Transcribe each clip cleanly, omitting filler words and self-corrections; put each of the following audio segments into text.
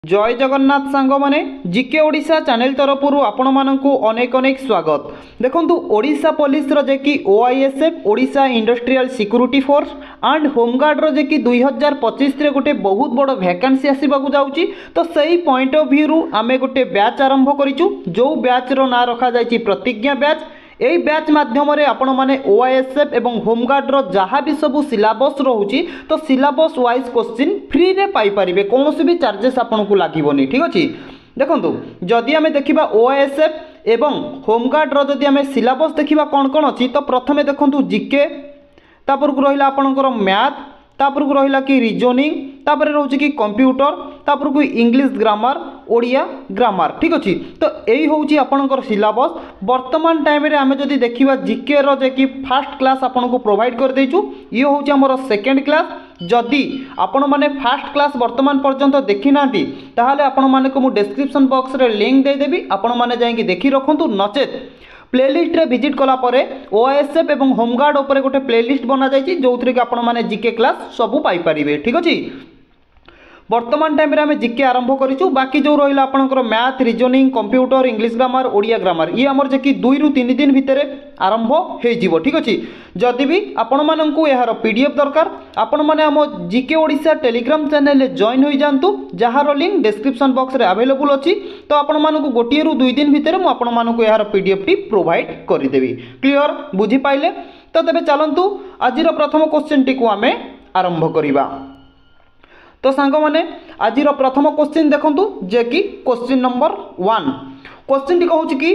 जय जगन्नाथ सांग माने जीके ओडिशा चैनल तरफरु आपण मानकु अनेक अनेक स्वागत। देखंतु ओडिशा पुलिस रो जे कि OISF Odisha Industrial Security Force and home guard रो जे कि 2025 रे गोटे बहुत बड़ वैकेंसी आसीबाकू जाउची। तो सही पॉइंट ऑफ व्यू रु आमे गोटे बैच आरंभ करिचु जो बैच रो ना रखा जायची प्रतिज्ञा बैच। यही बैच माध्यम आपण मैंने ओआईएसएफ एवं होमगार्ड रो जहाँ भी सब सिलेबस रोचे तो सिलेबस वाइज क्वेश्चन फ्री रे पाई परिबे, कौन भी चार्जेस आपन को लागोनी। ठीक अच्छे देखो जदि आम देखा ओआईएसएफ एवं होमगार्ड रो जदि आम सिलेबस देखा कौन कौन अच्छी तो प्रथम देखूँ जीके तापर को रहा आपणकर मैथ तापर को रहा कि रिजनिंग तापर रोचे कि कंप्यूटर तापर को इंग्लिश ग्रामर ओडिया ग्रामर। ठीक अच्छे तो यही हूँ आपणकर सिलेबस। वर्तमान टाइम रे आमे जदि देखिबा जीके रो जे कि फर्स्ट क्लास आपन को प्रोवाइड कर देचु, ये हूँ हमर सेकेंड क्लास। जदि आपण माने फर्स्ट क्लास वर्तमान पर्यंत देखि नांती ताहाले आपण माने को मु डिस्क्रिप्शन बॉक्स रे लिंक दे देबी, आपण माने जाई कि देखि रखंतु। नचेत प्लेलिस्ट रे विजिट कला परे ओआईएसएफ एवं होमगार्ड ऊपर गोटे प्लेलिस्ट बना जाइए जो थी कि आपण माने जीके क्लास सबू पाई परिबे। ठीक अच्छे वर्तमान टाइम रे आमे जीके आरंभ करिचु, बाकी जो रहिला आपनकर math reasoning computer English grammar Odia grammar ये हमर जे कि 2 रु 3 दिन भितर आरंभ हो जिवो। ठीक अच्छे जदि भी आपण माननकु यार पीडीएफ दरकार आपण माने हम जीके ओडिशा टेलीग्राम चैनल रे जॉइन होई जानतु जहार लिंक डिस्क्रिप्शन बॉक्स रे अवेलेबल अछि। तो आपण माननकु गोटिए रु 2 दिन भितर मु आपण माननकु यार पीडीएफ टी प्रोवाइड करि देबी। क्लियर बुझी पाइले तो तबे चलंतु आजिर प्रथम क्वेश्चन टी को आमे आरंभ करिबा। तो सांग माने आजिर प्रथम क्वेश्चन देखंतु जे कि क्वेश्चन नंबर 1 क्वेश्चन टी कहूची कि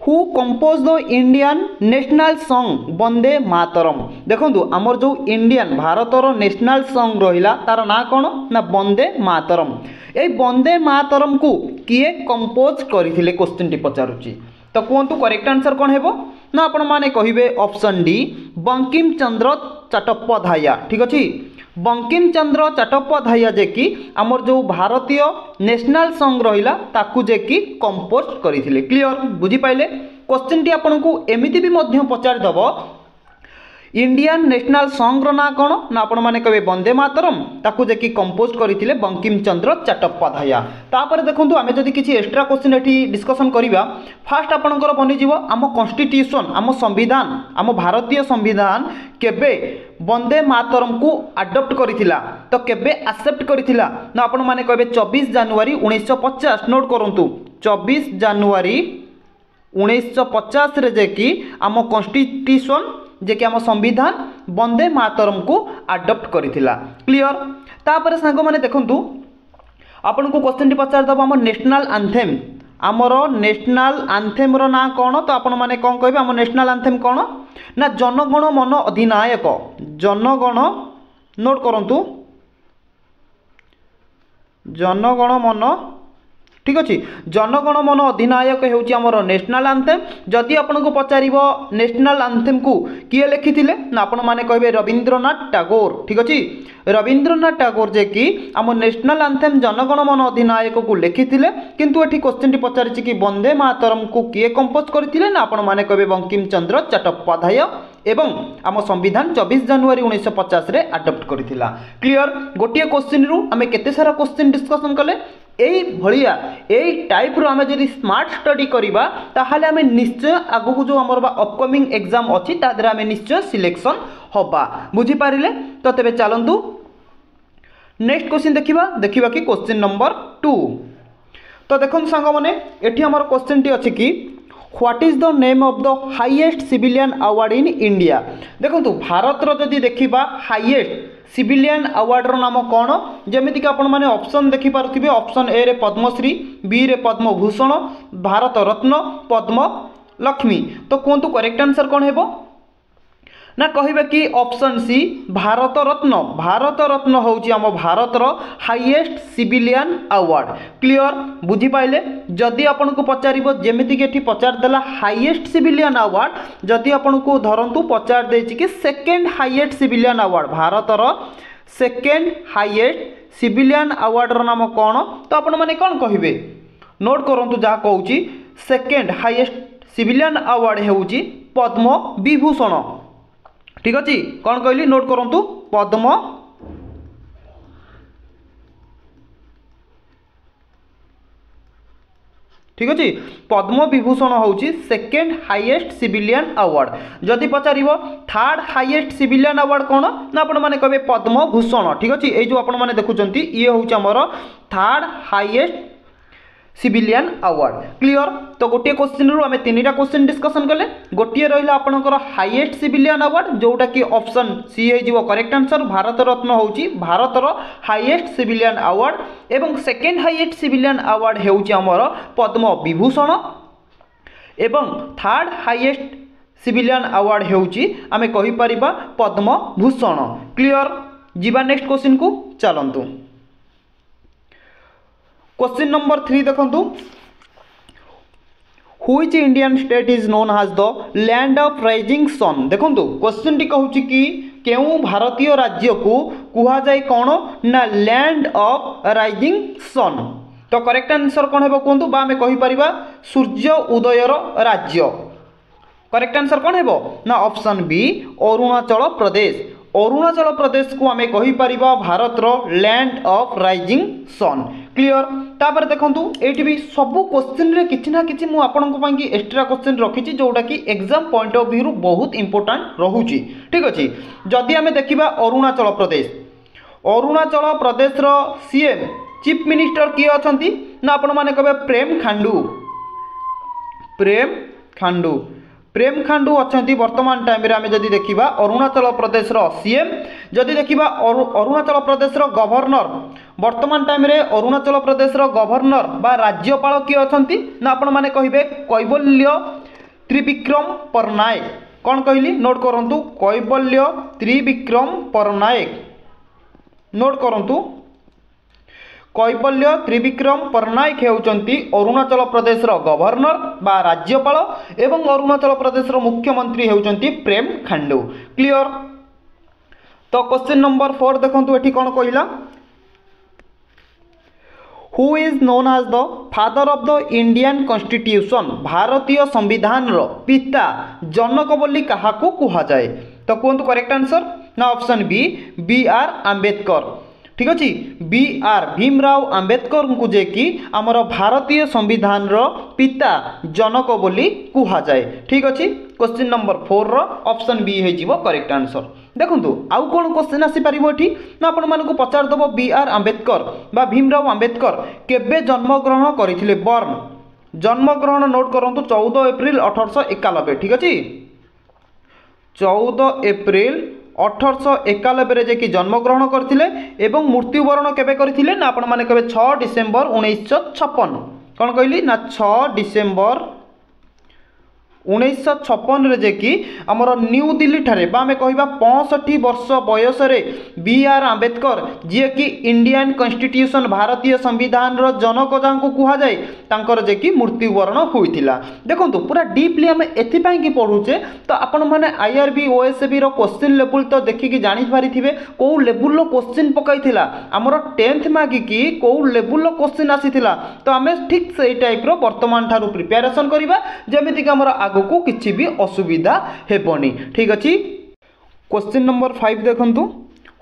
who compose the Indian national song Vande Mataram. देखंतु हमर जो इंडियन भारतर नेशनल सॉन्ग रहिला तार ना कोन ना वंदे मातरम। ए वंदे मातरम को किए कंपोज करिथिले क्वेश्चन टी पचारुची। तो कहतु करेक्ट आंसर कौन हेबो ना आपण माने कहिबे ऑप्शन डी बंकिम चंद्र चट्टोपाध्याय। ठीक अछि बंकिम चंद्र चट्टोपाध्याय जे कि आमर जो भारतीय नेशनल सॉन्ग रहिला ताकू जे कि कंपोज करिथिले। क्लियर बुझी पाइले क्वेश्चन टी आपन को एमिति भी मध्य पचार दबो इंडियन नेशनल सॉन्ग रो ना कोन ना आपण माने कहबे वंदे मातरम ताकू जे कि कंपोज करिथिले बंकिम चंद्र चट्टोपाध्याय। तापर देखंतु आमे जदि किछि एक्स्ट्रा क्वेश्चन एठी डिस्कशन करिबा फास्ट आपनकर बनि जीवो आम कॉन्स्टिट्यूशन आम संविधान आम भारतीय संविधान केबे वंदे मातरम को अडॉप्ट करिथिला तो केबे एक्सेप्ट करिथिला ना आपण माने कहबे 24 जनवरी 1950। नोट करंतु 24 जनवरी 1950 रे जे कि आम कॉन्स्टिट्यूशन जे कि आम संविधान वंदे मातरम को अडॉप्ट करिथिला। क्लियर तापर सांग माने देखंतु आपन को क्वेश्चन टी पचार दबो आम नेशनल एंथेम आमर नेशनल एंथेम रो ना कोन तो आपण माने कोन कहबे आम नेशनल एंथेम कोन ना जनगण मन अधिनायक जनगण। नोट करंतु जनगण मन। ठीक अच्छे जनगण मन अधिनायक होउची हमर नेशनल एंथेम। जदि आपन को पचारिबो नेशनल एंथेम को किए लिखिथिले ना आपण माने कहबे रविंद्रनाथ टैगोर। ठीक अच्छे रविंद्रनाथ टैगोर जे कि आम नेशनल एंथेम जनगण मन अधिनायक को लिखिथिले किंतु एठी क्वेश्चन टी पचारिछि कि वंदे मातरम को किए कंपोज करथिले ना आपण माने कहबे बंकिम चंद्र चट्टोपाध्याय एवं आम संविधान 24 जनवरी 1950 रे अडॉप्ट करथिला। क्लियर गोटिए क्वेश्चन रु आमे केते सारा क्वेश्चन डिस्कशन कले एई भलिया एई टाइप रो आमे जदि स्मार्ट स्टडी करिबा ताहाले आमे निश्चय आगु जो हमर बा अपकमिंग एग्जाम अछि तादरा आमे निश्चय सिलेक्शन होबा। बुझी पारिले तो तबे चलंतु नेक्स्ट क्वेश्चन देखिबा कि क्वेश्चन नंबर 2। तो देखन संग माने एठी हमर क्वेश्चन टी अछि कि what is the name of the highest civilian award in India. देखंतु भारत रो जदि देखिबा हाईएस्ट सिविलियन अवार्ड रो नाम कोन जेमिति कि आपण माने ऑप्शन देखि पारुथिबे ऑप्शन ए रे पद्मश्री बी रे पद्म भूषण भारत रत्न पद्म लक्ष्मी। तो कोंतु करेक्ट आंसर कोन हेबो ना कहिबे कि ऑप्शन सी भारत रत्न होउची हम भारत रो हाईएस्ट सिविलियन अवार्ड। क्लियर बुझी पाइले जदि आपन को पचारिबो जेमिति कि एठी पचार देला हाईएस्ट सिविलियन अवार्ड जदि आपन को धरंतु पचार देछि कि second highest civilian award Bharat रो सेकंड हाईएस्ट सिविलियन अवार्ड रो नाम कोन तो आपण माने कोन कहिबे नोट करंतु जा कहूची second highest civilian award हेउची Padma Vibhushan. ठीक अच्छे कौन कहली नोट करंतु पद्म ठीक अच्छे। पद्म विभूषण हूँ सेकेंड हाईएस्ट सिविलियन अवार्ड। जदि पचार थर्ड हाईएस्ट सिविलियन अवार्ड कौन ना आपण मैंने कहे पद्म भूषण। ठीक अच्छे। ये जो आपण मैंने देखुं ये हूँ आमर third highest civilian award. Clear. तो गोटे क्वेश्चन रु आम तीन क्वेश्चन डिस्कसन कले। गोटे रहा आपंकर हाईएस्ट सिविलियन अवार्ड जोटा कि ऑप्शन सी हो करेक्ट आंसर। भारत रत्न हूँ भारतर हाईएस्ट सिविलियन अवार्ड एवं सेकेंड हाईएस्ट सिविलियन अवार्ड होमर पद्म विभूषण एवं थर्ड हाईएस्ट सिविलियन अवार्ड होमें कहीपर पद्म भूषण। क्लियर। जीवा नेक्स्ट क्वेश्चन को चलतु। क्वेश्चन नंबर 3 देखंतु। Which Indian state is known as the land of rising sun. देखंतु क्वेश्चन टी कहूची कि केउ भारतीय राज्य को कुहा जाय कोन ना लैंड ऑफ राइजिंग सन। तो करेक्ट आंसर कोन हेबो कोंतु बा हमें कहि परिबा सूर्य उदयर राज्य। करेक्ट आंसर कोन हेबो ना ऑप्शन बी अरुणाचल प्रदेश। अरुणाचल प्रदेश को आमे कहि परिबा भारतर land of rising sun. Clear. तापर देखंतु एठी भी सब क्वेश्चन रे किछि ना किछि मु आपनक पांगी एक्स्ट्रा क्वेश्चन रखिछि जोटा कि एग्जाम पॉइंट ऑफ व्यू बहुत इंपोर्टेंट रहूची। ठीक अछि। जदि आमे देखिबा अरुणाचल प्रदेश, अरुणाचल प्रदेश रो सीएम चीफ मिनिस्टर किए अछंती ना आपण माने कहबे प्रेम खांडू। प्रेम खांडू। प्रेम खांडू अच्छा वर्तमान टाइम रे आमे जदि देखिबा अरुणाचल प्रदेश रो सीएम। जदि देखिबा अरुणाचल प्रदेश रो गवर्नर वर्तमान टाइम रे अरुणाचल प्रदेश रो गवर्नर बा राज्यपाल किए अछंती ना आपण माने कहिबे कैवल्य त्रिविक्रम पटनायक। कोन कहली नोट करंतु कैवल्य त्रिविक्रम पटनायक। नोट करंतु कैवल्य त्रिविक्रम पटनायक होउचंती अरुणाचल प्रदेश रो गवर्नर बा राज्यपाल एवं अरुणाचल प्रदेश रो मुख्यमंत्री होउचंती प्रेम खांडू। क्लियर। तो क्वेश्चन नंबर 4 देखंतु एठी कोन कहिला who is known as the father of the Indian constitution. भारतीय संविधान रो पिता जनक बोली काहाकू कुहा जाए। तो कोंतु करेक्ट आंसर ना option B B R Ambedkar. ठीक अच्छे। बी आर भीमराव आंबेडकर को जे कि आमर भारतीय संविधान रो पिता जनक बोली कुहा जाए। ठीक अच्छे। क्वेश्चन नंबर 4 रो ऑप्शन बी हो करेक्ट आंसर। देखंतु आउ कोन क्वेश्चन आसी परिबो एठी ना आपण मानको पचार दबो बी आर आंबेडकर बा भीमराव आंबेडकर केबे जन्म ग्रहण करिथिले। बर्न जन्म ग्रहण नोट करंतु 14 एप्रिल 1891। ठीक अच्छे। 14 एप्रिल 1891 जे कि जन्म ग्रहण करथिले एवं मृत्युवरण केबे करथिले ना आपण माने कहबे 6 डिसेंबर 1956। कोन कहली ना 6 डिसेंबर 1956 रे जे कि आमर न्यू दिल्ली ठारे बा हमें कहबा 65 वर्ष बयस रे बी आर आंबेडकर जे कि इंडियन कॉन्स्टिट्यूशन भारतीय संविधान रो जनक जांको कुहा जाय तांकर जे कि मृत्युवरण होइथिला। देखंतु पूरा डीपली हम एथि पई कि पढुचे तो आपण माने आईआरबी ओएसबी रो क्वेश्चन लेवल तो देखि कि जानि पारिथिबे को लेवल रो क्वेश्चन पकाइथिला हमर 10th मागी कि को लेवल रो क्वेश्चन आसीथिला। तो हमें ठीक सही टाइप रो वर्तमान थारु प्रिपरेशन करिबा जेमिति कि हमर को किसी भी असुविधा हेबनी। ठीक अच्छे। क्वेश्चन नंबर 5 देखंतु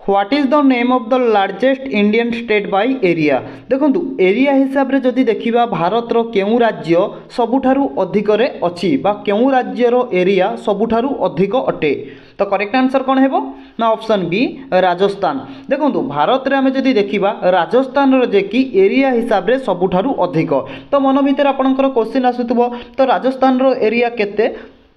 what is the name of the largest Indian state by area. देखंतु एरिया हिसाब रे जदि देखिबा भारत रो केउ राज्य सबुठारु अधिक रे अछि बा केउ राज्य रो एरिया सबुठारु अधिक अटे। तो करेक्ट आंसर कौन हेबो ना ऑप्शन बी राजस्थान। देखंतु भारत रे हमें जदि देखिबा राजस्थान रो जे कि एरिया हिसाब रे सबुठारु अधिक। तो मन भीतर आपनकर क्वेश्चन आसुतबो तो राजस्थान रो एरिया केते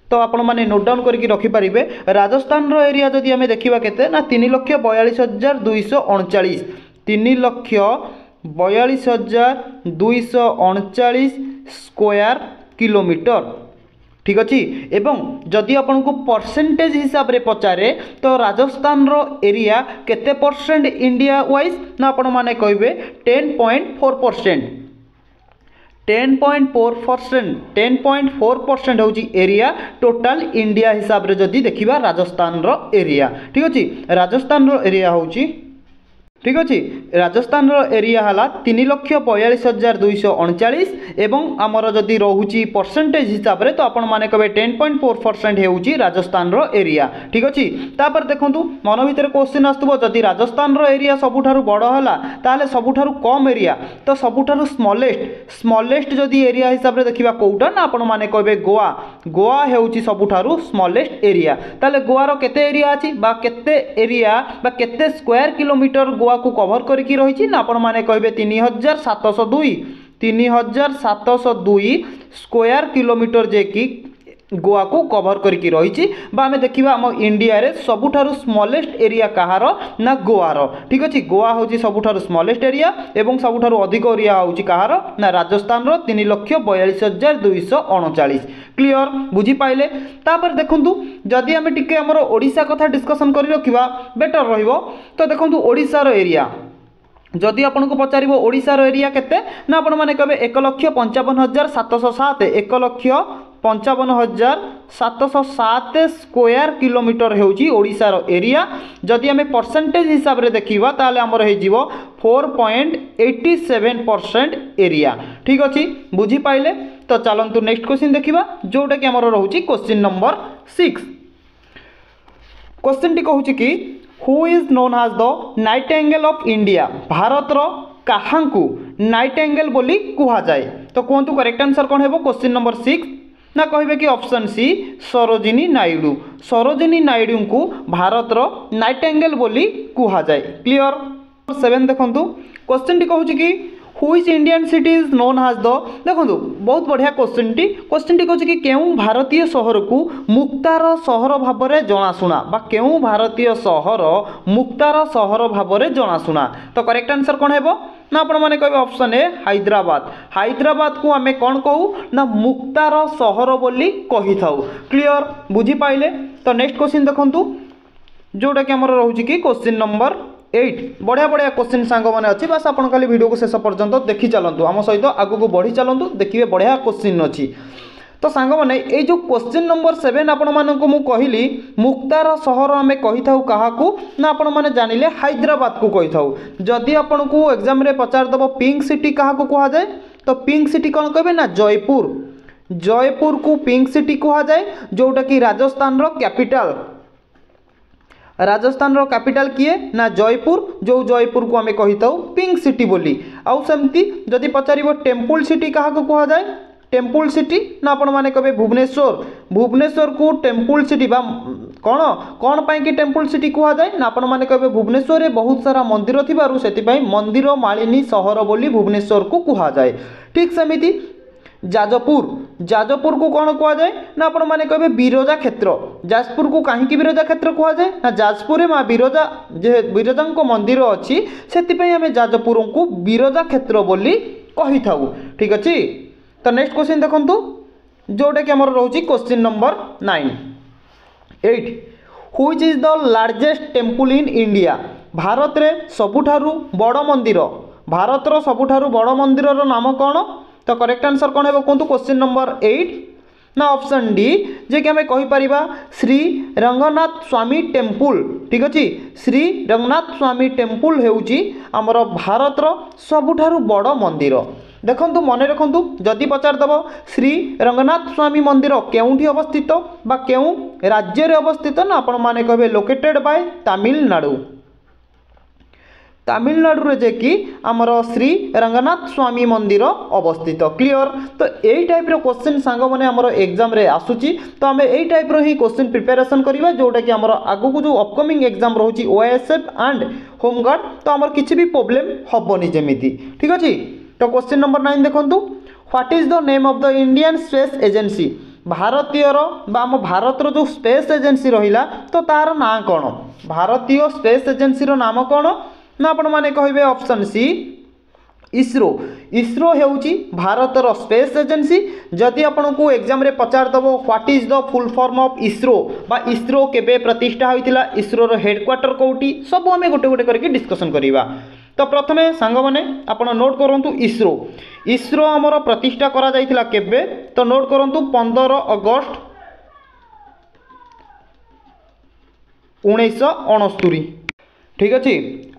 तो आपण माने नोट डाउन करके रखि परिबे। राजस्थान रो एरिया जदि हमें देखिबा केते ना 3,42,239 3,42,239 स्क्वायर किलोमीटर। ठीक अच्छे। एवं जदि आपन को परसेंटेज हिसाब रे पचारे तो राजस्थान रो एरिया केते परसेंट इंडिया वाइज ना आपण माने कहबे 10.4%। 10.4% होची एरिया टोटल इंडिया हिसाब रे जदि देखिबा राजस्थान रो एरिया। ठीक अछि। राजस्थान रो एरिया होची ठीक अच्छे राजस्थान एरिया है 3,42,239 एवं आमर जदि रोचे परसेंटेज हिसाब से तो आपण मैंने कहे 10.4% होउची राजस्थान एरिया ठीक अच्छे तापर देखूँ मन भर क्वेश्चन आसो जदि राजस्थान एरिया सबुठारु बड़ है ताले सबुठारु कम एरिया तो सबुठारु स्मॉलेस्ट जदि एरिया हिसाब से देखा कौटा ना आपण मैंने कहे गोवा गोवा होउची सबुठारु स्मॉलेस्ट एरिया ताले गोवार केते एरिया अछि बा केते एरिया बा केते स्क्वायर किलोमीटर गोवा को कवर करके रही ना आपण मैंने कहे 3,702 स्क्वायर किलोमीटर जे कि गोवा को कवर करके रही आम देखा आम इंडिया रे सबुठारु स्मॉलेस्ट एरिया कहार ना गोवार ठीक अच्छे गोवा हूँ सबुठारु स्मॉलेस्ट एरिया एवं सबुठारु अधिक एरिया हूँ कहार ना राजस्थान 3,42,239 क्लियर बुझी पाइले तापर देखूँ जदि आम टिके आमर ओडिशा कथा डिस्कसन कर रखा बेटर रहिबो तो देखूँ ओडिशार एरिया जदि आपन को पचार ओडिशार एरिया केते ना आपण माने कहे 1,55,707 1,55,707 स्क्वायर किलोमीटर होउची ओडिशार एरिया जदि आम परसेंटेज हिसाब रे देखिबा ताले हमर हे जीवो 4.87% एरिया ठीक अच्छे बुझी पाइले तो चलंतु नेक्स्ट क्वेश्चन देखिबा जोटा कि हमर रहउची क्वेश्चन नंबर 6 क्वेश्चन टी कहउची कि who is known as the nightingale of India भारतर काहांकु नाइटेंगेल बोली कुहा जाए तो कहतु करेक्ट आंसर कौन है क्वेश्चन नंबर 6 ना कहे कि ऑप्शन सी सरोजिनी नायडू को भारतर नाइटेंगेल बोली कुहा जाए क्लियर 7 देखु क्वेश्चन टी कहूँ कि which Indian city is known as the देखो बहुत बढ़िया क्वेश्चन टी कहूँ कि केउं भारतीय सहर को मुक्तार सहर भाव में जनाशुना बा केउं भारतीय सहर मुक्तार सहर भाव में जनाशुना तो करेक्ट आंसर कौन है ना आपण मैंने कहे ऑप्शन ए हैदराबाद को आम कौन कहू ना मुक्तार सहर बोली कही था क्लियर बुझी पाइले तो नेक्स्ट क्वेश्चन देखूँ जोटा कि आमर रोचे कि क्वेश्चन नंबर 8 बढ़िया बढ़िया क्वेश्चन सांग मैंने अच्छी बस आप खाली वीडियो को शेष पर्यंत देखी चलतु आम सहित आगू को बढ़ी चलतु देखिए बढ़िया क्वेश्चन अच्छी तो सांग मैंने ये जो क्वेश्चन नंबर 7 आपण मानक मु कहली मुक्तार सहर आम कही था क्या ना आपण मैंने जानिले हैदराबाद को कही था जदि आपण को एग्जाम रे पचार दब पिंक सिटी क्या कह जाए तो पिंक सिटी कौन कहे ना जयपुर को पिंक सिटी कह जाए जोटा कि राजस्थान कैपिटल कैपिटल किए ना जयपुर जो जयपुर को आम कही था पिंक सिटी बोली आउ सेमती जदि पचार टेम्पल सिटी क्या कह जाए टेम्पल सिटी ना आपण मैंने कहे भुवनेश्वर को टेम्पल सिटी बा कौन पाई कि टेम्पल सिटी कह जाए ना आपण मैंने कहे भुवनेश्वर में बहुत सारा मंदिर थिबारु सेतिपई मंदिर मालिनी सहर बोली भुवनेश्वर को कह जाए ठीक सेमिति जाजपुर को कौन कह जाए ना आपण मैंने कहे बिरजा क्षेत्र जाजपुर को कहीं बिरजा क्षेत्र कह जाए ना जाजपुर में माँ बिरजा मंदिर अच्छी से आम जाजपुर को बिरजा क्षेत्र बोली कही था ठीक अच्छे तो नेक्स्ट क्वेश्चन देखु जोटा कि आमर रोचे question number 8 which is the largest temple in India Bharat रे सबुठारु बड़ मंदिर भारतर सबुठारु बड़ मंदिर नाम कौन तो करेक्ट आंसर कौन है कहतु क्वेश्चन नंबर 8 ना ऑप्शन डी जे कि आम कहीपर श्री रंगनाथ स्वामी टेम्पल ठीक अच्छे श्री रंगनाथ स्वामी टेम्पल होउची आमर भारतर सबुठारु बड़ मंदिर देखु मन रखु जदि पचार दब श्री रंगनाथ स्वामी मंदिर केउठी अवस्थित बा केउ राज्य रे अवस्थित ना आपण माने कहे लोकेटेड बाय तमिलनाडु रे जे कि आमर श्री रंगनाथ स्वामी मंदिर अवस्थित क्लियर तो यही टाइप रो क्वेश्चन सांग माने आमर एग्जाम रे आसुची तो आम यही टाइप रो ही क्वेश्चन प्रिपरेशन करिबा जोटा कि आमर आगु को जो अपकमिंग एग्जाम रहउची ओएसएफ एंड होमगार्ड तो आमर किछि भी प्रॉब्लम हबनी जेमिति ठीक अछि तो क्वेश्चन नंबर 9 देखंतु what is the name of the Indian space agency भारतीयर आम भारतर जो स्पेस एजेंसी रहिला तो तार ना कौन भारतीय स्पेस एजेंसी रो नाम कौन ना आपण माने कहिबे ऑप्शन सी इसरो हेउची भारतर स्पेस एजेंसी जदि आपण को एग्जाम रे पचार दबो what is the full form of ISRO बा इसरो केबे प्रतिष्ठा होइतिला इसरो रो हेडक्वार्टर कोउटी सब हमें गोटे गोटे करके डिस्कशन करिवा तो प्रथमे सांग माने आपण नोट करंतु इसरो हमर प्रतिष्ठा करा जाइतिला केबे तो नोट करंतु 15 अगस्त 1969 ठीक अच्छे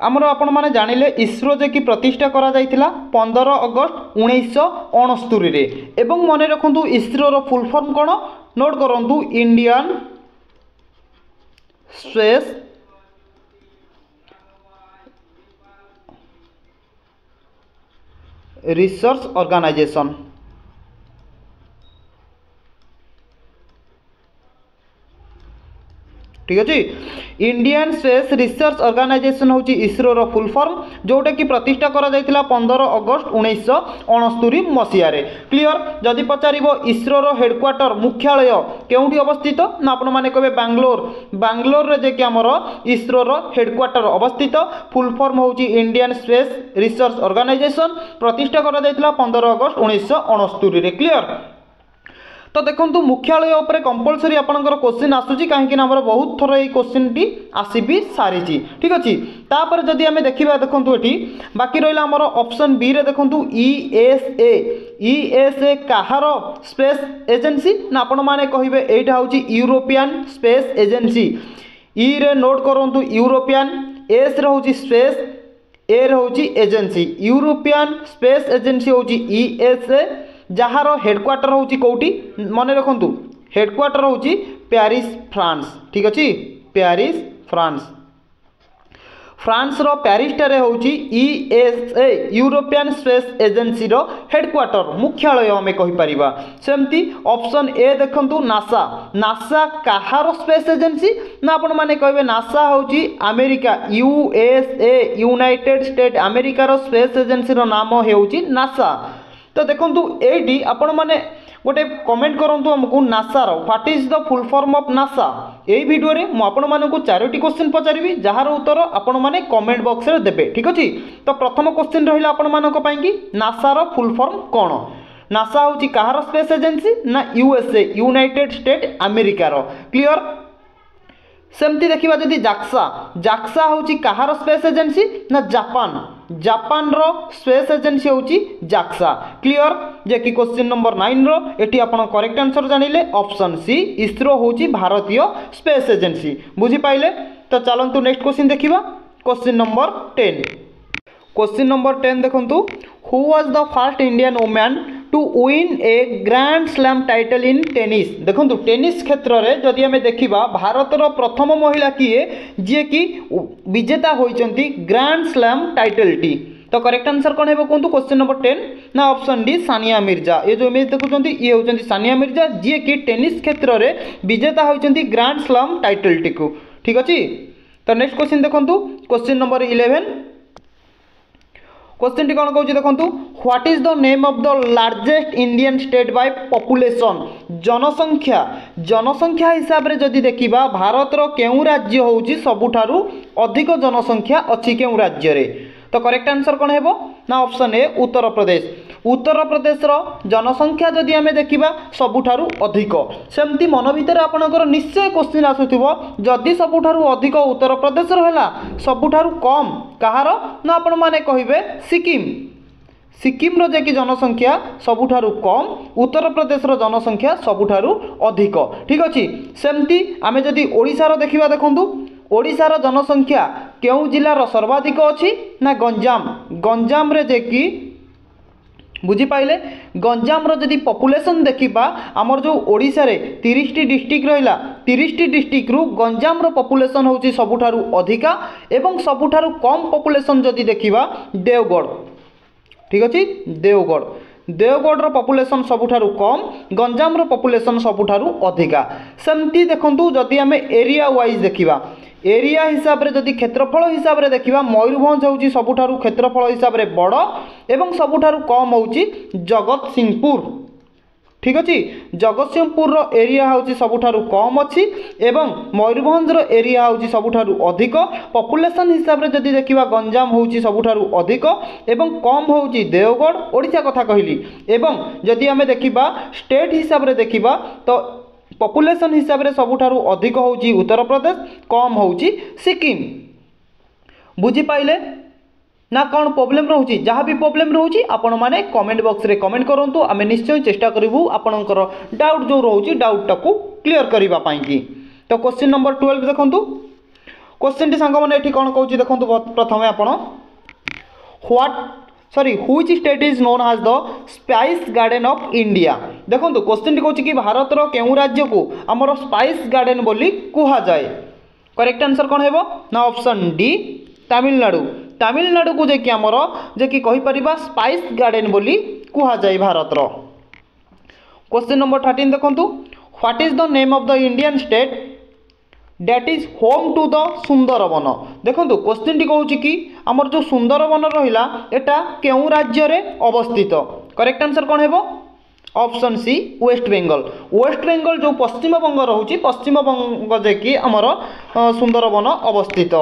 आमर आपण मैंने जानिले इसरो जे कि प्रतिष्ठा करा जाइतिला 15 अगस्त 1969 एवं मन रखु इसरोर फुल फॉर्म कौन नोट करूँ इंडियन स्पेस रिसर्च ऑर्गेनाइजेशन। ठीक अच्छे इंडियन स्पेस रिसर्च ऑर्गेनाइजेशन हूँ इसरोर फुल फॉर्म जोटा कि प्रतिष्ठा करा जाइतिला 15 अगस्त 1969 मसीह। क्लियर जदि पचार इसरोर हेडक्वार्टर मुख्यालय केउठी अवस्थित ना आपण मैंने कहे बांग्लोर रे जे कि आमर इसरोर हेडक्वार्टर अवस्थित फुल फॉर्म हूँ इंडियन स्पेस रिसर्च ऑर्गेनाइजेशन प्रतिष्ठा करा जाइतिला 15 अगस्त 1969। क्लियर तो देखो मुख्यालय उपर कंपलसरी आपंकर क्वेश्चन आसूची कहीं आमर बहुत थर ये क्वेश्चन टी आसी भी सारी। ठीक अच्छे तापर जदि आम देखा देखो ये बाकी रहा आमर ऑप्शन बी रे देखो ईएसए कहार स्पेस एजेंसी ना आपण मैंने कहे यहाँ हूँ यूरोपियन स्पेस एजेंसी। ई रे नोट करूँ यूरोपियन एस रे हूँ स्पेस ए रे हूँ एजेंसी यूरोपियन स्पेस एजेंसी हूँ ईएसए जार हेडक्वार्टर हूँ कौटी मन रखु हेडक्वार्टर हूँ पेरिस फ्रांस। ठीक अच्छे पेरिस फ्रांस फ्रांस रो पेरिस टारे हूँ ईएसए यूरोपियन स्पेस एजेंसी रो हेडक्वार्टर मुख्यालय आम कहीपर। सेमती ऑप्शन ए देखु नासा नासा कहार स्पेस एजेंसी ना आपण मैंने कहे नासा हूँ अमेरिका यूएसए यूनाइटेड स्टेट अमेरिकार स्पेस एजेंसी रो नाम हूँ नासा। तो देखो ये आपण मैंने गोटे कमेंट करूँ आमको नासार what is the full form of NASA. यही वीडियो रे मु आपण मानकु 4टी क्वेश्चन पचारि जार उत्तर आपण मैंने कमेंट बॉक्स रे देबे। ठीक अच्छे तो प्रथम क्वेश्चन रहा आपण मानक पई नासार फुल फॉर्म कौन नासा हूँ कहार स्पेस एजेंसी ना यूएसए यूनाइटेड स्टेट अमेरिकार। क्लियर सेमती देखा जदि जाक्सा जाक्सा हूँ कहार स्पेस एजेंसी ना जापान जापान रो स्पेस एजेंसी हूँ जाक्सा। क्लियर जे कि क्वेश्चन नंबर 9 रो एटी आपण करेक्ट आंसर जानिले ऑप्शन सी इसरो हूँ भारतीय स्पेस एजेंसी बुझी पाइले। तो चलतु नेक्स्ट क्वेश्चन देखा क्वेश्चन नंबर 10। क्वेश्चन नंबर 10 देखु who was the first Indian women to win a grand slam title in tennis. देखो टेनिस क्षेत्र में जदि आम देखा भारतर प्रथम महिला किए जी कि विजेता होती ग्रैंड स्लैम टाइटल टी। तो करेक्ट आंसर कौन है कहूँ क्वेश्चन नंबर 10 ना ऑप्शन डी सानिया मिर्जा। ये जो इमेज देखुं ये होती सानिया मिर्जा जी कि टेनिस क्षेत्र में विजेता होती ग्रैंड स्लैम टाइटल टी को। ठीक अच्छे तो नेक्स्ट क्वेश्चन देखो क्वेश्चन नंबर 11 क्वेश्चन टी कौन कहूँ देखो what is the name of the largest Indian state by population जनसंख्या हिसाब से जदि देखा भारतर केउं राज्य हूँ सबुठारु अधिक जनसंख्या अच्छी केउं राज्य रे। तो करेक्ट आंसर कौन है ना ऑप्शन ए उत्तर प्रदेश उत्तर प्रदेश रो जनसंख्या जदि आम देखा सबुठारु अधिक। सेमती मन भीतर आपणकर निश्चय क्वेश्चन आसुथिबो जदि सबुठारु अधिक उत्तर प्रदेश रहा सबुठारु कम कहार ना आपण माने कहिबे सिक्किम सिक्किम रो जे कि जनसंख्या सबुठारु कम उत्तर प्रदेश रो जनसंख्या सबुठारु अधिक। ठीक अच्छे सेमती आम जदि ओडिशा रो देखिबा देखंतु ओडिशार जनसंख्या केउं जिल्लार सर्वाधिक अच्छी ना गंजाम रे जे कि बुझीपारे गंजाम जदि पॉपुलेशन देखा आमर जो ओडिशा रे 30टी डिस्ट्रिक्ट रहा 30टी डिस्ट्रिक्ट रु गंजाम पॉपुलेशन हूँ सबुठारु अधिका एवं सबुठारु कम पॉपुलेशन जदि देखा देवगढ़। ठीक अच्छे देवगढ़ पॉपुलेशन सबुठारु कम गंजाम पॉपुलेशन सबुठारु अधिका। सेमती देखंतु जदि आम एरिया वाइज देखा एरिया हिसाब रे जदि क्षेत्रफल हिसाब रे देखा मयूरभंज हूँ सबुठारु क्षेत्रफल हिसाब रे बड़ एवं सबुठारु कम हूँ जगतसिंहपुर। ठीक अच्छे जगतसिंहपुर रो एरिया हूँ सबुठारु कम अच्छी एवं मयूरभंज रो एरिया हूँ सबुठारु अधिक। पॉपुलेशन हिसाब रे जदि देखा गंजाम हूँ सबुठारु अधिक एवं कम हूँ देवगढ़ ओडिशा कथा कहली एवं जदि आम देखा स्टेट हिसाब रे देखा तो पॉपुलेशन हिसाब रे सबुठारु अधिक होउची उत्तर प्रदेश कम होउची सिक्किम। बुझी पाइले ना कौन प्रोब्लेम रोची जहाँ भी प्रोब्लेम रोची आपण माने कमेंट बॉक्स रे कमेंट करंतु आमे निश्चय चेष्टा करिवु आपणकर डाउट जो रोची डाउट टाकू क्लियर करिबा पाई की। तो क्वेश्चन नंबर 12 देखंतु क्वेश्चन टी सांग मैंने कौन कौन देखो प्रथम आपण which state is known as the spice garden of India. देखो क्वेश्चन टी कहूँ कि भारत केउ राज्य को आमर स्पाइस गार्डन बोली कुहा जाए। करेक्ट आंसर कौन है ना ऑप्शन डी तमिलनाडु। तमिलनाडु को जे कि आमर जे कि कहि परिबा स्पाइस गार्डन बोली कुहा जाए भारत रो। क्वेश्चन नंबर 13 देखंतु what is the name of the Indian state that is home to the Sundarban. देखो क्वेश्चन टी कहूँ कि आमर जो सुंदरवन रहिला एटा केउ राज्य रे अवस्थित। करेक्ट आंसर कौन है option C west Bengal. West Bengal जो पश्चिम बंग रोचे पश्चिम बंग जे कि आमर सुंदरवन अवस्थित।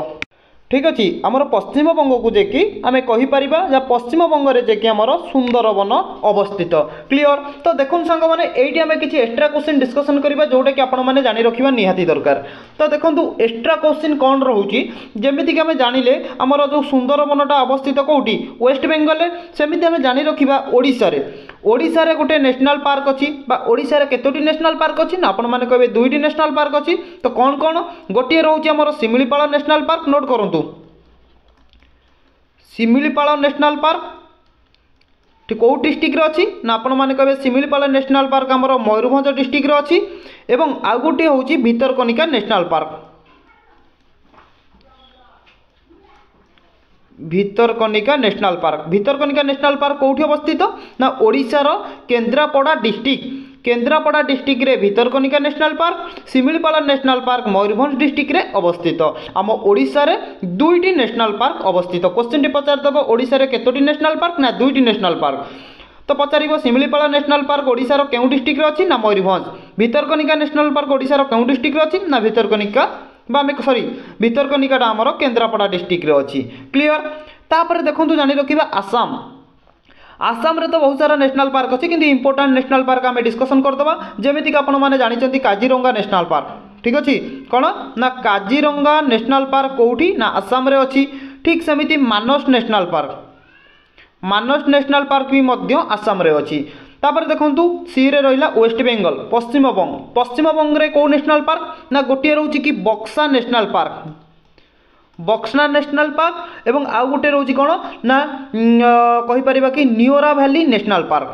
ठीक अच्छे आमर पश्चिम बंग को जेकि आम कहीपर पश्चिम बंग में जेकि आमर सुंदरवन अवस्थित। क्लियर। तो देखो सांग मैंने ये आम किसी एक्स्ट्रा क्वेश्चन डिस्कसन करवा जोटा कि आपने जानी रखा निहाती दरकार। तो देखो एक्स्ट्रा क्वेश्चन कौन रोचे जमीक आम जानिले आमर जो सुंदरवनटा अवस्थित कौटी वेस्ट बेंगल सेमती आम जानी रखा ओडिशा रे गोटे नेशनल पार्क अच्छी ओडिशा रे केतोटी नेशनल पार्क अच्छी ना आपण मैंने कहे दुईटी नेशनल पार्क अच्छी। तो कौन कौन गोटे रोचे आमर शिमिलीपाल नेशनल पार्क नोट करूँ शिमिलीपाल नेशनल पार्क ठीक कौ डिस्ट्रिक्ट अच्छी ना आपण मैंने कहे शिमिलीपाल नेशनल पार्क आमर मयूरभंज डिस्ट्रिक्ट अच्छी एवं आउ गोटे हूँ Bhitarkanika national park. Bhitarkanika national park Bhitarkanika national park कौटी अवस्थित ना ओडिशार केन्द्रापड़ा डिस्ट्रिक्ट रे Bhitarkanika national park Similipal national park Mayurbhanj district रे अवस्थित। आम ओडिशा रे दुईटी नेशनल पार्क अवस्थित। क्वेश्चन टी पचारदेव ओडिशा रे केतोटी नेशनल पार्क ना दुईटी नेशनल पार्क। तो पचार शिमिलीपाल नेशनल पार्क ओडिशार केउ डिस्ट्रिक्ट रे अछि ना मयूरभंज। भितरकनिका नेशनल पार्क ओडिशार केउ डिस्ट्रिक्ट रे अछि ना भितरकनिका सॉरी भितरकनिकाटा आमर केन्द्रापड़ा डिस्ट्रिक्ट रे अछि। क्लियर। तापर देखो जानी रखिबा आसाम। आसाम रे तो बहुत सारा नेशनल पार्क अच्छी किंतु इंपोर्टेंट नेशनल पार्क आम डिस्कसन करदबा जेमितिक आपण माने जानिचंती काजीरंगा नेशनल पार्क। ठीक अच्छे कौन ना काजीरंगा नेशनल पार्क कौटी ना आसाम रे अच्छी। ठीक सेमिति मानस नेशनल पार्क भी मध्य आसाम रे अच्छी। तापर देखंतु सी रे रहिला वेस्ट बेंगल पश्चिम बंग रे कौ नेशनल पार्क ना गोटे रोची कि बक्सा नेशनल पार्क नेशनल पार्क एवं आउ गोटे रोची कौन ना कहि परिबा कि Neora valley national park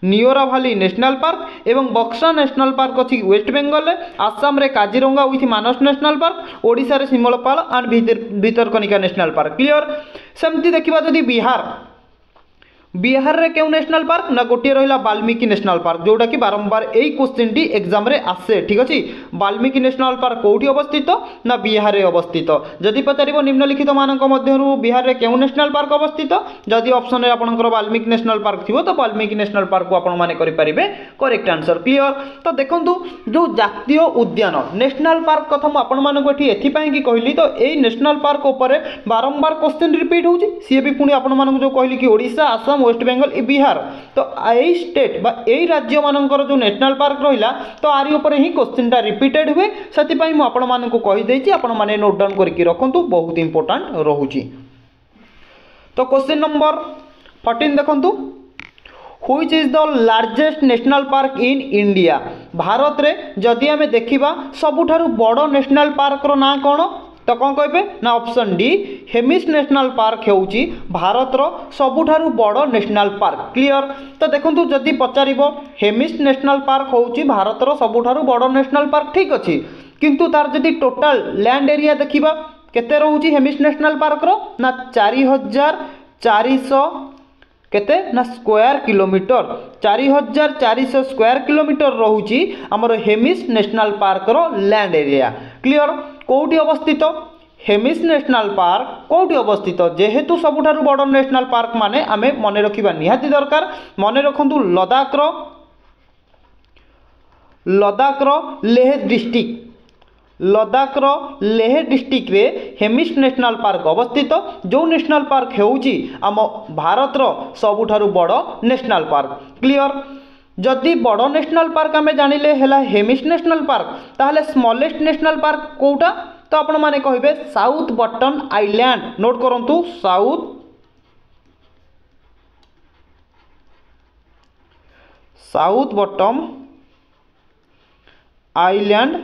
Neora valley national park एवं बक्सा नेशनल पार्क अच्छी वेस्ट बेंगल। आसाम रे Kaziranga with Manas national park Odisha रे Similipal and Bhitarkanika national park. Clear. सेमती देखिबा जदि बिहार रे केउ नेशनल पार्क ना गोटे रहिला वाल्मीकि नेशनल पार्क जोटा कि बारंबार यही क्वेश्चन टी एग्जाम रे आसे। ठीक अच्छे वाल्मीकि नेशनल पार्क कौटी अवस्थित ना बिहार रे अवस्थित। जदि पचारिबो निम्नलिखित मानक मध्यरु बिहार रे केउ नेशनल पार्क अवस्थित जदि ऑप्शन रे आपनकर वाल्मीकि नेशनल पार्क थिबो तो वाल्मीकि नेशनल पार्क को आपण माने करि परिबे करेक्ट आंसर। क्लियर। तो देखंतु जो जातीय उद्यान नेशनल पार्क कथा मु आपण मानक एठी एथि पई कि कहली तो एई नेशनल पार्क ऊपर बारंबार क्वेश्चन रिपीट होउची सी भी पुणी आपण मानक जो कहली कि ओडिशा आसाम वेस्ट बेंगल बिहार तो यही स्टेट बा यही राज्य मानकर जो नेशनल पार्क रहिला तो आरी ऊपर ही क्वेश्चन टा रिपीटेड हुए सेति पई मु आपण मानक कहि देछि आपण माने नोट डाउन करके रखंतु बहुत इंपोर्टेंट रहूची। तो क्वेश्चन नंबर 14 देखंतु which is the largest national park in India. Bharat रे जदि आमे देखिबा सबुठारु बड़ नेशनल पार्क रो ना कोन तो कौन कहे ना option D Hemis national park होउची भारतर सबुठारु बड़ नेशनल पार्क। क्लियर। तो देखंतु जदि पचारिबो हेमिस नेशनल पार्क होउची भारतर सबुठारु बड़ नेशनल पार्क ठीक अछि किंतु तार जदि टोटल लैंड एरिया देखिबा केते रहउची हेमिस नेशनल पार्क रो ना 4400 केते ना स्क्वायर किलोमीटर 4400 स्क्वायर किलोमीटर रहउची हमर हेमिस नेशनल पार्क रो लैंड एरिया। क्लियर। कौटी अवस्थित हेमिस नेशनल पार्क कौटी अवस्थित जेहेतु सबुठारु बड़ नेशनल पार्क माने आमे मने रखिबा निहाती दरकार। मने रखंतु लद्दाख रो लेह डिस्ट्रिक्ट रे हेमिस नेशनल पार्क अवस्थित जो नेशनल पार्क होउची आम भारत रो सबुठारु बड़ नेशनल पार्क। क्लियर। जदि बड़ नेशनल पार्क आमे जानिले हैला हेमिस नेशनल पार्क ताहले स्मॉलेस्ट नेशनल पार्क कोउटा तो आपण माने कहिबे साउथ बटन आइलैंड। नोट करंतु south button island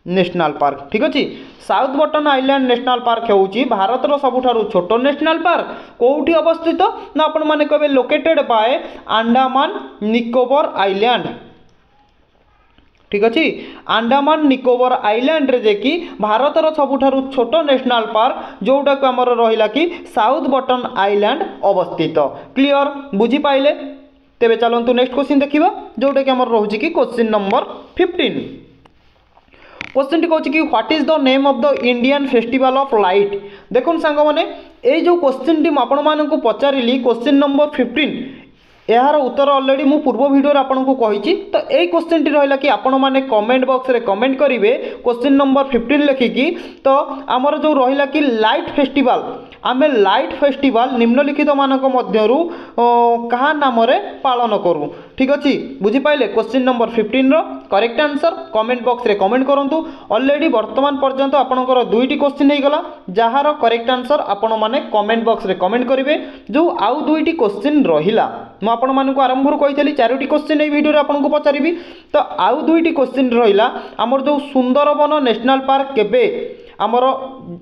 national park ठीक अच्छे। South button island national park होउची भारतर सबुठारु छोट नेशनल पार्क कोउठी अवस्थित ना आपण माने कहबे located by Andaman Nicobar island ठीक अच्छे। अंडमान निकोबर आइलैंड रे जे कि भारतर सबुठारु छोट नेशनल पार्क जोटा को हमर रहिला कि साउथ बटन आइलैंड अवस्थित। क्लियर बुझी पाइले? तेबे चलंतु नेक्स्ट क्वेश्चन देखिबा जोटा कि हमर रहउची कि क्वेश्चन नंबर 15। क्वेश्चन टी कहूँ कि what is the name of the Indian festival of light. देखो सांग मैंने ये जो क्वेश्चन टी आपको पचारि क्वेश्चन नंबर 15 यार उत्तर ऑलरेडी मु पूर्व वीडियो आपको कही। तो यही क्वेश्चन टी रहा कि आपण मैंने कमेंट बॉक्स रे कमेंट करेंगे क्वेश्चन नंबर 15 लिखिकी। तो आमर जो रहा कि लाइट फेस्टिवल आमे लाइट फेस्टिवल निम्नलिखित मानक मध्यरु कहा नाम रे पालन करूँ ठीक अच्छे। बुझीपारे क्वेश्चन नंबर 15 रो करेक्ट आंसर कमेंट बॉक्स रे कमेंट करंतु। ऑलरेडी वर्तमान पर्यंत आपनकर दुईटी क्वेश्चन हो गला जार करेक्ट आंसर आपण माने कमेंट बॉक्स रे कमेंट करेंगे। जो आउ दुईटी क्वेश्चन रहिला मु आपण मानकु आरंभ कही चारोटी क्वेश्चन ये वीडियो आपको पचारि। तो आउ दुईटी क्वेश्चन रहिला आमर जो सुंदरबन नेशनल पार्क केबे आमर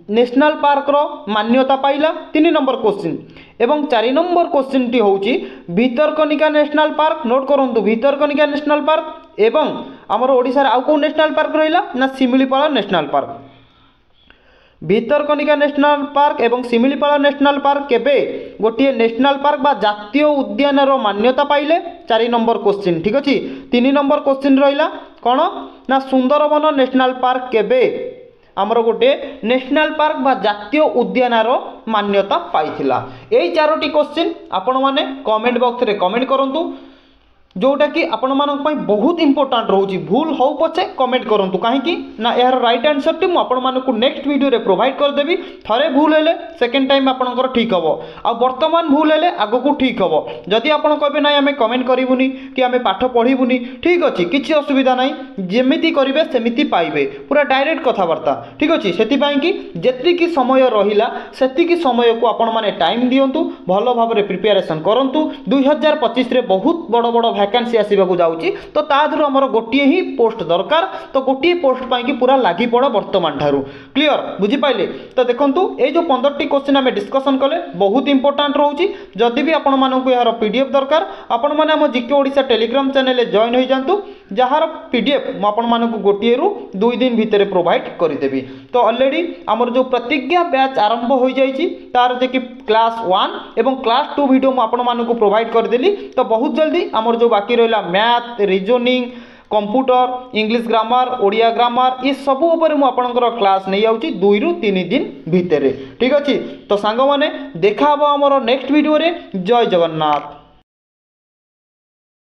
नेशनल पार्क रो मान्यता पाइला 3 नंबर क्वेश्चन एवं 4 नंबर क्वेश्चन टी होउची भितरकनिका नेशनल पार्क। नोट करंतु भितरकनिका नेशनल पार्क एवं आमर ओडिसा रे आउ को नेशनल पार्क रहिला ना Similipal national park. Bhitarkanika national park एवं सिमिलीपाला नेशनल पार्क केबे गोटे नेशनल पार्क बा जातीय उद्यान रो मान्यता पाइले 4 नंबर क्वेश्चन ठीक अछि। 3 नंबर क्वेश्चन रहिला कोन ना सुंदरबन नेशनल पार्क केबे आमर गोटे नेशनल पार्क बा जातीय उद्यान मान्यता पाइथिला। यही चारोटी क्वेश्चन आपण माने कमेंट बॉक्स रे कमेंट करंतु जोटा कि आपण मानक पई बहुत इंपोर्टेंट रहउची। भूल हो पछे कमेंट करंतु काहेकि ना यार राइट आंसर टी मु आपण मानक नेक्स्ट वीडियो रे प्रोवाइड कर देबी। थरे भूल हेले सेकंड टाइम आपनकर ठीक हबो आ वर्तमान भूल हेले आगो को ठीक हबो। जदि आपण कहबे ना हमें कमेंट करिवुनी कि हमें पाठ पढिबुनी ठीक अछि किछि असुविधा नाही जेमिति करिवे सेमिति पाइबे पूरा डायरेक्ट कथावार्ता ठीक अछि। सेति पई कि जेति कि समय रहिला सेति कि समय को आपण माने टाइम दियंतु भलो भाबरे प्रिपरेशन करंतु। 2025 रे बहुत बड़ बड़ वैकेंसी आसवाक जाऊँगी तो तादर आमर गोटे ही पोस्ट दरकार। तो गोटे पोस्ट पाई पूरा लगी पड़ वर्तमान ठारू क्लियर बुझीपारे। तो देखो ये जो 15टी क्वेश्चन आम डिस्कसन कले बहुत इंपोर्टेंट रोचे। जदि भी आपण मानक यार पीडीएफ दरकार आपण मैंने आम GK Odisha Telegram channel join हो जातु जार पीडीएफ मुझे गोटे रु 2 दिन भितर प्रोवाइड करदेवी। तो ऑलरेडी आमर जो प्रतिज्ञा बैच आरंभ हो जाइए तार जे कि क्लास 1 एवं क्लास 2 वीडियो मुझे प्रोवाइड करदेली। तो बहुत जल्दी आमर जो बाकी रहा math reasoning computer English grammar Odia grammar ये सब उपर मुझे क्लास नहीं आउची 2 रु 3 दिन भितर ठीक अच्छे। तो सांग माने देखा आमर नेक्स्ट वीडियो रे। जय जगन्नाथ।